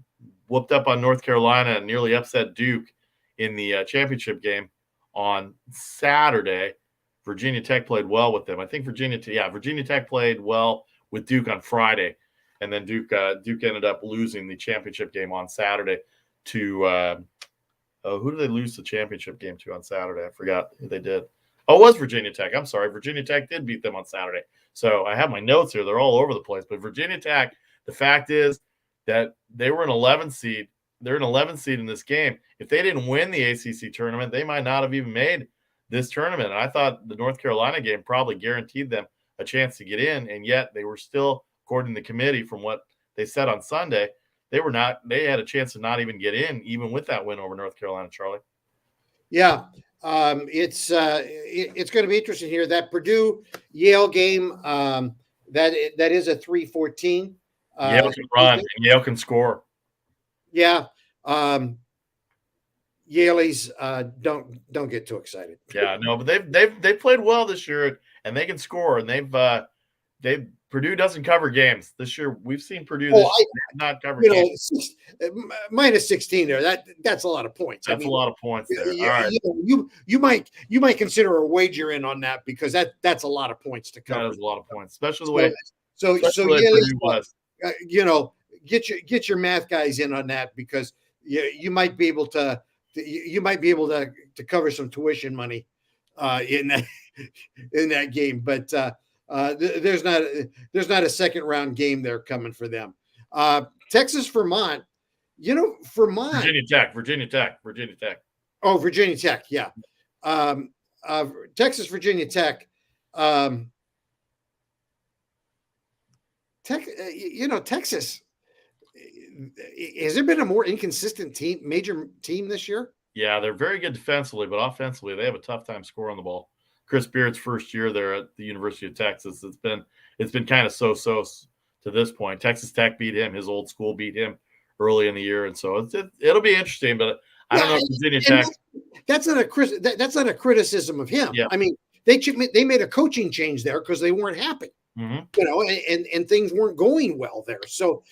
whooped up on North Carolina and nearly upset Duke in the championship game on Saturday. Virginia Tech played well with them. I think Virginia Tech played well with Duke on Friday, and then Duke ended up losing the championship game on Saturday to who did they lose the championship game to on Saturday? I forgot who they did. Oh, it was Virginia Tech. I'm sorry. Virginia Tech did beat them on Saturday. So I have my notes here. They're all over the place. But Virginia Tech, the fact is that they were an 11 seed. They're an 11 seed in this game. If they didn't win the ACC tournament, they might not have even made this tournament. And I thought the North Carolina game probably guaranteed them a chance to get in, and yet they were still, according to the committee, from what they said on Sunday, they had a chance to not even get in, even with that win over North Carolina, Charlie. Yeah. It's going to be interesting here. That Purdue Yale game, that is a 3-14. Yale can run and Yale can score. Yeah. Yaleys don't get too excited. Yeah, no, but they've played well this year, and they can score, and they've Purdue doesn't cover games this year. We've seen Purdue not cover games. Minus 16 there. That's a lot of points. That's a lot of points there. All right. You might consider a wager in on that, because that's a lot of points to cover. That is a lot of points, especially the way Purdue was. Get your math guys in on that, because you might be able to cover some tuition money in that game, but there's not a second round game there coming for them. Texas, Vermont, Vermont, Virginia Tech. Oh, Virginia Tech. Yeah. Texas, Virginia Tech. Texas, has there been a more inconsistent major team this year? Yeah, they're very good defensively, but offensively, they have a tough time scoring the ball. Chris Beard's first year there at the University of Texas, it's been kind of so-so to this point. Texas Tech beat him. His old school beat him early in the year, and so it'll be interesting. But I don't know if Virginia Tech. That's not a criticism of him. Yeah. I mean, they made a coaching change there because they weren't happy. Mm-hmm. And things weren't going well there. So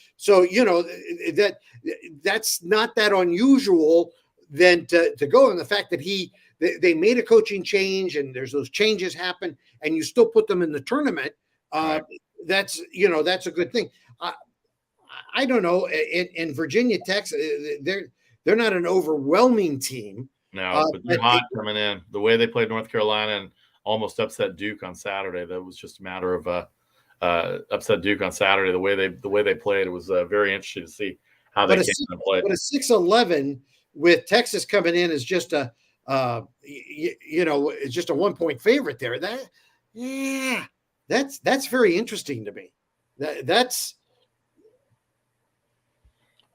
that's not that unusual then to go. And the fact that they made a coaching change, and there's those changes happen, and you still put them in the tournament. Right. That's a good thing. I don't know. In Virginia Tech, they're not an overwhelming team. No, but they're hot coming in. The way they played North Carolina and almost upset Duke on Saturday, that was just a matter of upset Duke on Saturday. The way they played, it was very interesting to see how they came and played. But a 6-11 with Texas coming in is just it's just a 1-point favorite there. That's very interesting to me. That's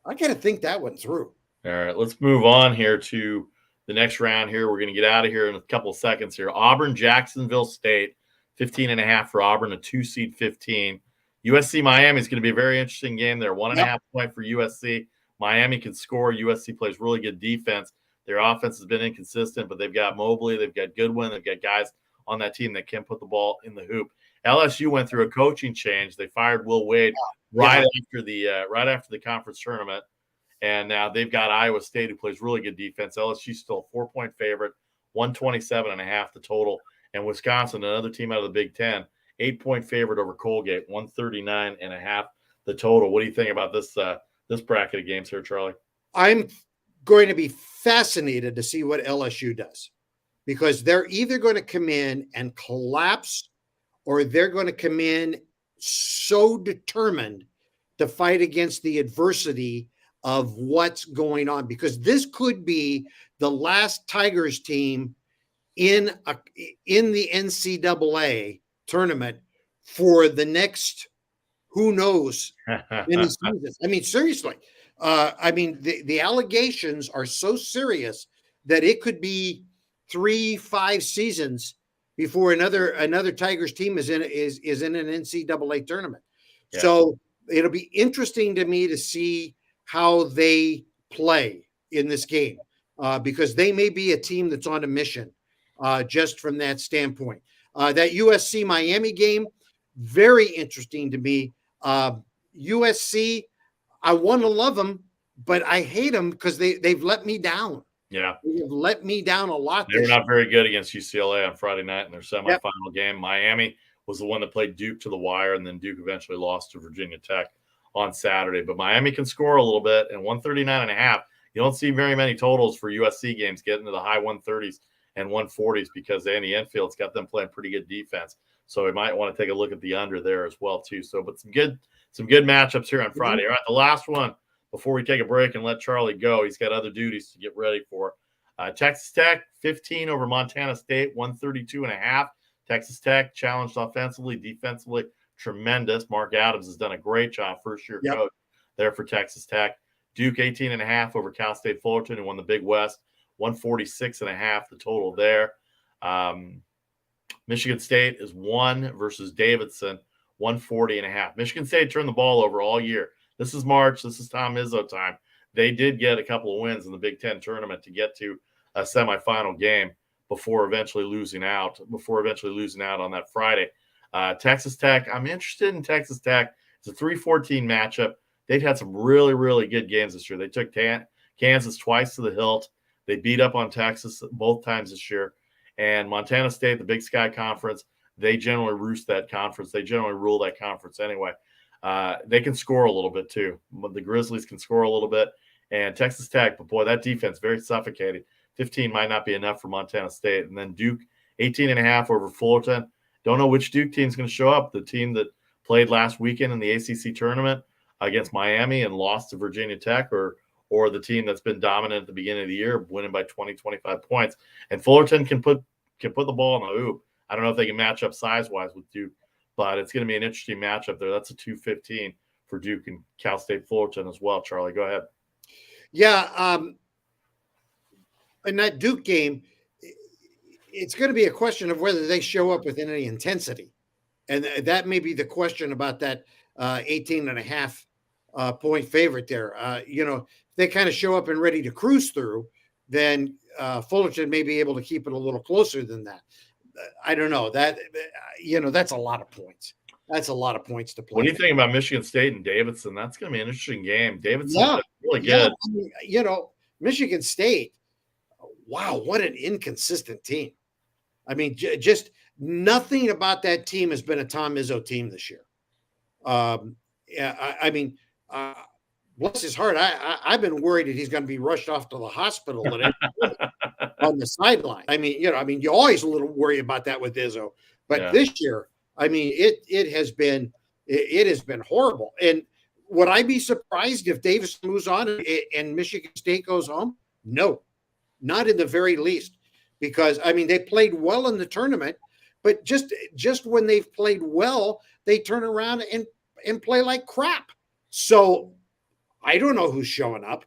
I got to think that one through. All right, let's move on here to the next round here. We're going to get out of here in a couple of seconds here. Auburn, Jacksonville State, 15.5 for Auburn, a 2-seed 15. USC Miami is going to be a very interesting game there. 1.5 point for USC. Miami can score. USC plays really good defense. Their offense has been inconsistent, but they've got Mobley, they've got Goodwin, they've got guys on that team that can put the ball in the hoop. LSU went through a coaching change. They fired Will Wade right after the conference tournament, and now they've got Iowa State, who plays really good defense. LSU's still a 4-point favorite, 127.5 the total, and Wisconsin, another team out of the Big Ten, 8-point favorite over Colgate, 139.5 the total. What do you think about this bracket of games here, Charlie? I'm going to be fascinated to see what LSU does, because they're either going to come in and collapse, or they're going to come in so determined to fight against the adversity of what's going on, because this could be the last Tigers team in the NCAA tournament for the next who knows many seasons. I mean, seriously. I mean, the allegations are so serious that it could be 3-5 seasons before another Tigers team is in an NCAA tournament. Yeah. So it'll be interesting to me to see how they play in this game because they may be a team that's on a mission just from that standpoint. That USC Miami game, very interesting to me. USC, I want to love them, but I hate them because they've let me down. Yeah. They've let me down a lot. They were not very good against UCLA on Friday night in their semifinal Yep. game. Miami was the one that played Duke to the wire, and then Duke eventually lost to Virginia Tech on Saturday. But Miami can score a little bit, and 139.5. You don't see very many totals for USC games getting to the high 130s and 140s because Andy Enfield's got them playing pretty good defense. So we might want to take a look at the under there as well too. So, but some good matchups here on Friday. All right, the last one before we take a break and let Charlie go. He's got other duties to get ready for. Texas Tech 15 over Montana State, 132.5. Texas Tech challenged offensively, defensively, tremendous. Mark Adams has done a great job, first-year coach there for Texas Tech. Duke 18.5 over Cal State Fullerton, who won the Big West, 146.5 the total there. Michigan State is 1 versus Davidson, 140.5. Michigan State turned the ball over all year. This is March. This is Tom Izzo time. They did get a couple of wins in the Big Ten tournament to get to a semifinal game before eventually losing out on that Friday. Texas Tech, I'm interested in Texas Tech. It's a 3-14 matchup. They've had some really, really good games this year. They took Kansas twice to the hilt. They beat up on Texas both times this year. And Montana State, the Big Sky Conference, they generally roost that conference. They generally rule that conference anyway. They can score a little bit too. The Grizzlies can score a little bit. And Texas Tech, but boy, that defense very suffocating. 15 might not be enough for Montana State. And then Duke, 18.5 over Fullerton. Don't know which Duke team is going to show up. The team that played last weekend in the ACC tournament against Miami and lost to Virginia Tech, or the team that's been dominant at the beginning of the year, winning by 20, 25 points. And Fullerton can put the ball in the hoop. I don't know if they can match up size-wise with Duke, but it's going to be an interesting matchup there. That's a 2-15 for Duke and Cal State Fullerton as well. Charlie, go ahead. Yeah, in that Duke game, it's going to be a question of whether they show up with any intensity. And that may be the question about that 18.5 point favorite there. If they kind of show up and ready to cruise through, then Fullerton may be able to keep it a little closer than that. I don't know. That's a lot of points. That's a lot of points to play. What do you think about Michigan State and Davidson? That's going to be an interesting game. Davidson's really good. I mean, Michigan State, wow, what an inconsistent team. I mean, just nothing about that team has been a Tom Izzo team this year. I mean, bless his heart, I've been worried that he's going to be rushed off to the hospital on the sideline. I mean, you always a little worry about that with Izzo, but this year, I mean, it has been horrible. And would I be surprised if Davis moves on and Michigan State goes home? No, not in the very least, because I mean they played well in the tournament, but just when they've played well, they turn around and play like crap. So I don't know who's showing up.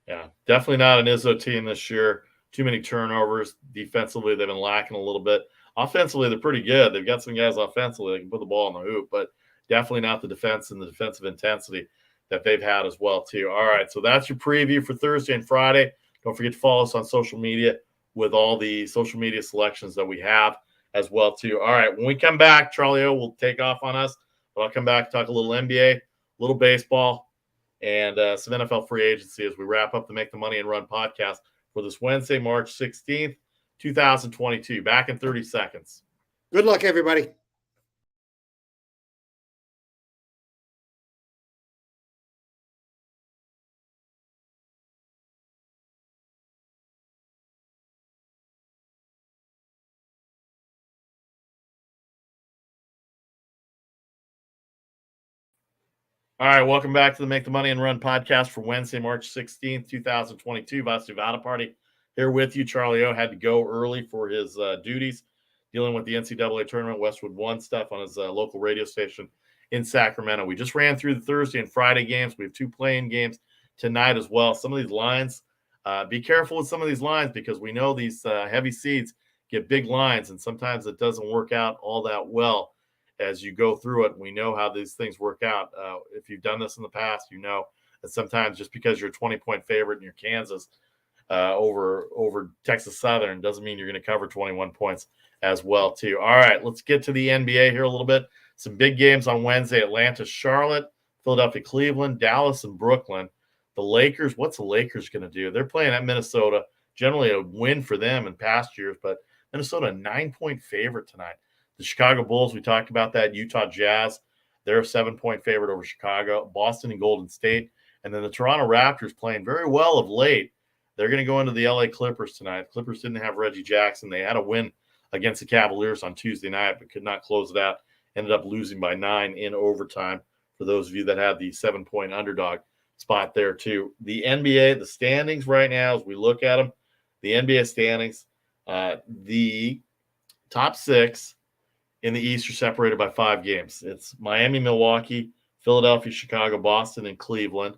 Yeah, definitely not an Izzo team this year. Too many turnovers. Defensively, they've been lacking a little bit. Offensively, they're pretty good. They've got some guys offensively that can put the ball in the hoop, but definitely not the defense and the defensive intensity that they've had as well, too. All right, so that's your preview for Thursday and Friday. Don't forget to follow us on social media with all the social media selections that we have as well, too. All right, when we come back, Charlie O will take off on us, but I'll come back and talk a little NBA, a little baseball, and some NFL free agency as we wrap up the Make the Money and Run podcast for this Wednesday, March 16th, 2022. Back in 30 seconds. Good luck, everybody. All right, welcome back to the Make the Money and Run podcast for Wednesday, March 16th, 2022. Vasu Vada Party here with you. Charlie O had to go early for his duties, dealing with the NCAA tournament, Westwood One stuff on his local radio station in Sacramento. We just ran through the Thursday and Friday games. We have 2 playing games tonight as well. Some of these lines, be careful with some of these lines because we know these heavy seeds get big lines, and sometimes it doesn't work out all that well as you go through it. We know how these things work out. If you've done this in the past, you know that sometimes just because you're a 20-point favorite and you're Kansas over Texas Southern doesn't mean you're going to cover 21 points as well too. All right, let's get to the NBA here a little bit. Some big games on Wednesday: Atlanta, Charlotte, Philadelphia, Cleveland, Dallas, and Brooklyn. The Lakers, what's the Lakers going to do? They're playing at Minnesota. Generally a win for them in past years, but Minnesota, a 9-point favorite tonight. The Chicago Bulls, we talked about that. Utah Jazz, they're a 7-point favorite over Chicago. Boston and Golden State. And then the Toronto Raptors playing very well of late. They're going to go into the LA Clippers tonight. Clippers didn't have Reggie Jackson. They had a win against the Cavaliers on Tuesday night, but could not close it out. Ended up losing by 9 in overtime for those of you that had the 7-point underdog spot there too. The NBA, the standings right now, as we look at them, the NBA standings, the top 6 in the East are separated by 5 games. It's Miami, Milwaukee, Philadelphia, Chicago, Boston, and Cleveland.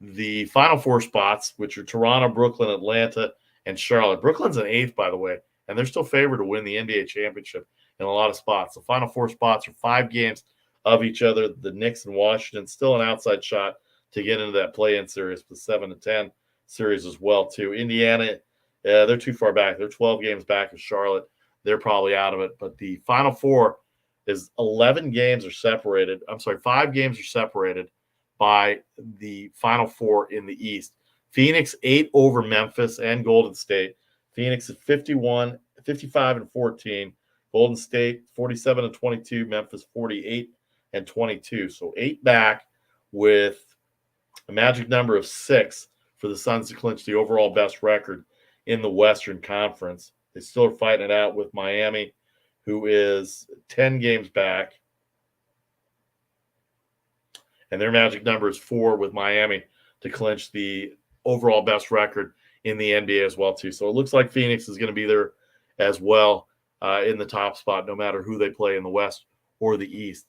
The final 4 spots, which are Toronto, Brooklyn, Atlanta, and Charlotte. Brooklyn's an 8th, by the way, and they're still favored to win the NBA championship in a lot of spots. The final 4 spots are 5 games of each other. The Knicks and Washington, still an outside shot to get into that play-in series, the 7-10 series as well, too. Indiana, they're too far back. They're 12 games back of Charlotte. They're probably out of it. But the final 4 is 11 games are separated. I'm sorry, 5 games are separated by the final 4 in the East. Phoenix 8 over Memphis and Golden State. Phoenix is 55-14. Golden State 47-22. Memphis 48-22. So 8 back with a magic number of 6 for the Suns to clinch the overall best record in the Western Conference. They still are fighting it out with Miami, who is 10 games back. And their magic number is 4 with Miami to clinch the overall best record in the NBA as well, too. So it looks like Phoenix is going to be there as well in the top spot, no matter who they play in the West or the East.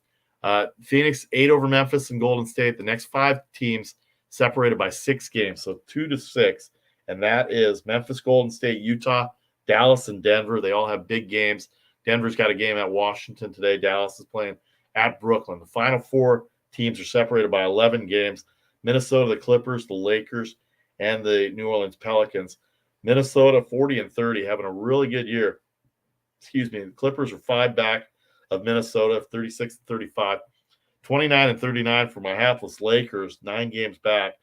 Phoenix 8 over Memphis and Golden State. The next 5 teams separated by 6 games, so 2-6. And that is Memphis, Golden State, Utah, Dallas, and Denver. They all have big games. Denver's got a game at Washington today. Dallas is playing at Brooklyn. The final 4 teams are separated by 11 games. Minnesota, the Clippers, the Lakers, and the New Orleans Pelicans. Minnesota 40-30, having a really good year. The Clippers are 5 back of Minnesota, 36-35. 29-39 for my hapless Lakers, 9 games back.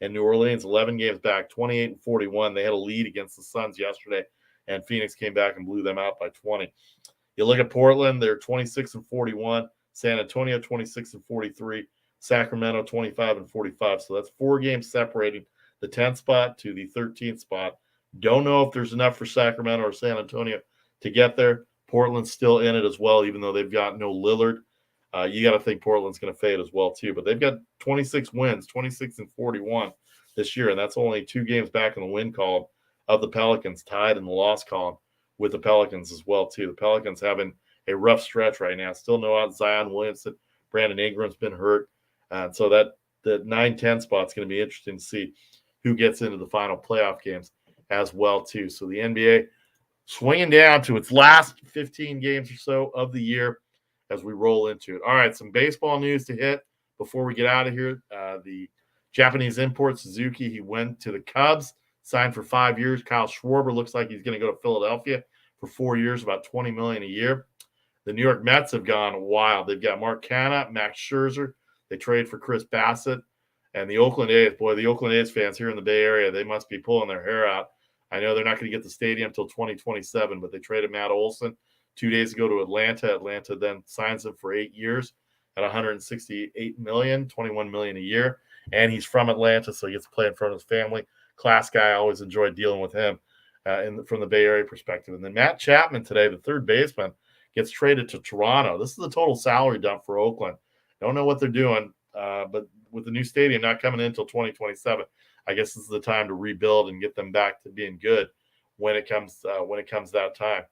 And New Orleans, 11 games back, 28-41. They had a lead against the Suns yesterday, and Phoenix came back and blew them out by 20. You look at Portland, they're 26-41. San Antonio, 26-43. Sacramento, 25-45. So that's 4 games separating the 10th spot to the 13th spot. Don't know if there's enough for Sacramento or San Antonio to get there. Portland's still in it as well, even though they've got no Lillard. You got to think Portland's going to fade as well, too. But they've got 26 wins, 26-41 this year, and that's only 2 games back in the win column of the Pelicans, tied in the loss column with the Pelicans as well, too. The Pelicans having a rough stretch right now. Still no out Zion Williamson. Brandon Ingram's been hurt. And so that 9-10 spot's going to be interesting to see who gets into the final playoff games as well, too. So the NBA swinging down to its last 15 games or so of the year as we roll into it. All right, some baseball news to hit before we get out of here. The Japanese import, Suzuki, he went to the Cubs, signed for 5 years. Kyle Schwarber looks like he's going to go to Philadelphia for 4 years, about $20 million a year. The New York Mets have gone wild. They've got Mark Canha, Max Scherzer. They trade for Chris Bassett. And the Oakland A's, boy, the Oakland A's fans here in the Bay Area, they must be pulling their hair out. I know they're not going to get the stadium until 2027, but they traded Matt Olson 2 days ago to Atlanta. Atlanta then signs him for 8 years at $168 million, $21 million a year. And he's from Atlanta, so he gets to play in front of his family. Class guy. I always enjoyed dealing with him from the Bay Area perspective. And then Matt Chapman today, the third baseman, gets traded to Toronto. This is a total salary dump for Oakland. Don't know what they're doing, but with the new stadium not coming in until 2027, I guess this is the time to rebuild and get them back to being good when it comes that time.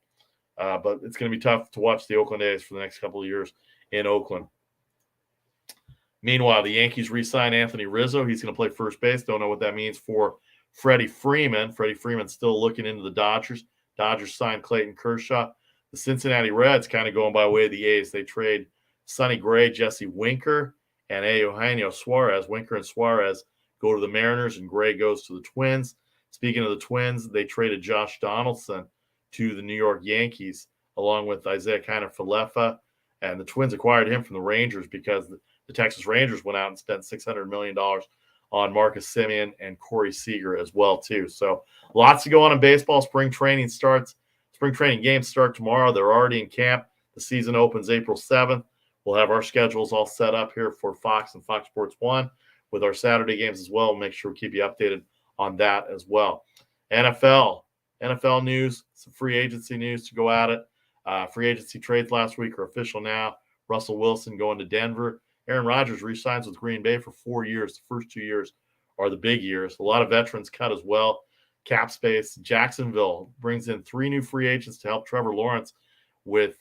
But it's going to be tough to watch the Oakland A's for the next couple of years in Oakland. Meanwhile, the Yankees re-sign Anthony Rizzo. He's going to play first base. Don't know what that means for Freddie Freeman. Freddie Freeman's still looking into the Dodgers. Dodgers signed Clayton Kershaw. The Cincinnati Reds kind of going by way of the A's. They trade Sonny Gray, Jesse Winker, and Eugenio Suarez. Winker and Suarez go to the Mariners, and Gray goes to the Twins. Speaking of the Twins, they traded Josh Donaldson to the New York Yankees, along with Isaiah Kiner-Falefa. And the Twins acquired him from the Rangers because the Texas Rangers went out and spent $600 million on Marcus Semien and Corey Seager as well, too. So lots to go on in baseball. Spring training games start tomorrow. They're already in camp. The season opens April 7th. We'll have our schedules all set up here for Fox and Fox Sports 1 with our Saturday games as well. We'll make sure we keep you updated on that as well. NFL news, some free agency news to go at it. Free agency trades last week are official now. Russell Wilson going to Denver. Aaron Rodgers re-signs with Green Bay for 4 years. The first 2 years are the big years. A lot of veterans cut as well. Cap space. Jacksonville brings in 3 new free agents to help Trevor Lawrence with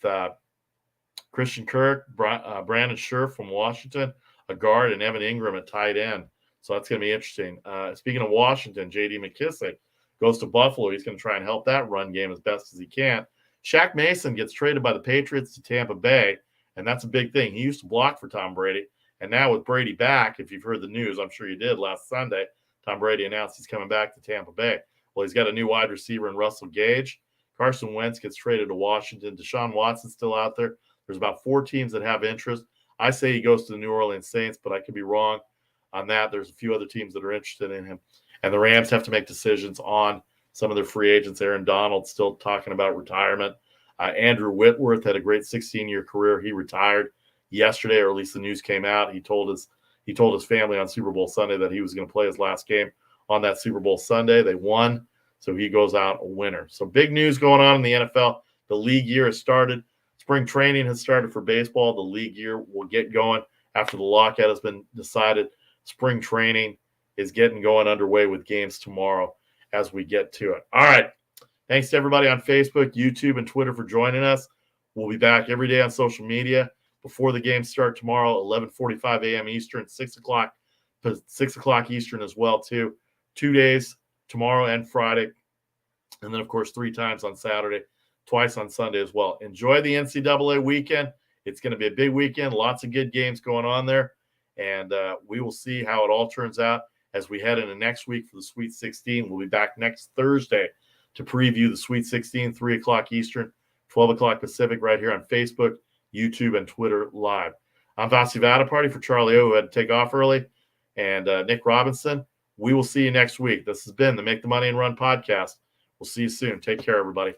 Christian Kirk, Brandon Scherf from Washington, a guard, and Evan Ingram at tight end. So that's going to be interesting. Speaking of Washington, J.D. McKissick goes to Buffalo. He's going to try and help that run game as best as he can. Shaq Mason gets traded by the Patriots to Tampa Bay, and that's a big thing. He used to block for Tom Brady, and now with Brady back, if you've heard the news, I'm sure you did last Sunday, Tom Brady announced he's coming back to Tampa Bay. Well, he's got a new wide receiver in Russell Gage. Carson Wentz gets traded to Washington. Deshaun Watson's still out there. There's about 4 teams that have interest. I say he goes to the New Orleans Saints, but I could be wrong on that. There's a few other teams that are interested in him. And the Rams have to make decisions on some of their free agents. Aaron Donald still talking about retirement. Andrew Whitworth had a great 16-year career. He retired yesterday, or at least the news came out. He told his family on Super Bowl Sunday that he was going to play his last game on that Super Bowl Sunday. They won, so he goes out a winner. So big news going on in the NFL. The league year has started. Spring training has started for baseball. The league year will get going after the lockout has been decided. Spring training is getting going underway with games tomorrow as we get to it. All right. Thanks to everybody on Facebook, YouTube, and Twitter for joining us. We'll be back every day on social media before the games start tomorrow, 11:45 a.m. Eastern, 6 o'clock Eastern as well, too. 2 days, tomorrow and Friday. And then, of course, 3 times on Saturday, twice on Sunday as well. Enjoy the NCAA weekend. It's going to be a big weekend. Lots of good games going on there. And we will see how it all turns out as we head into next week for the Sweet 16. We'll be back next Thursday to preview the Sweet 16, 3 o'clock Eastern, 12 o'clock Pacific, right here on Facebook, YouTube, and Twitter live. I'm Vasi Vadaparty for Charlie O, who had to take off early, and Nick Robinson. We will see you next week. This has been the Make the Money and Run podcast. We'll see you soon. Take care, everybody.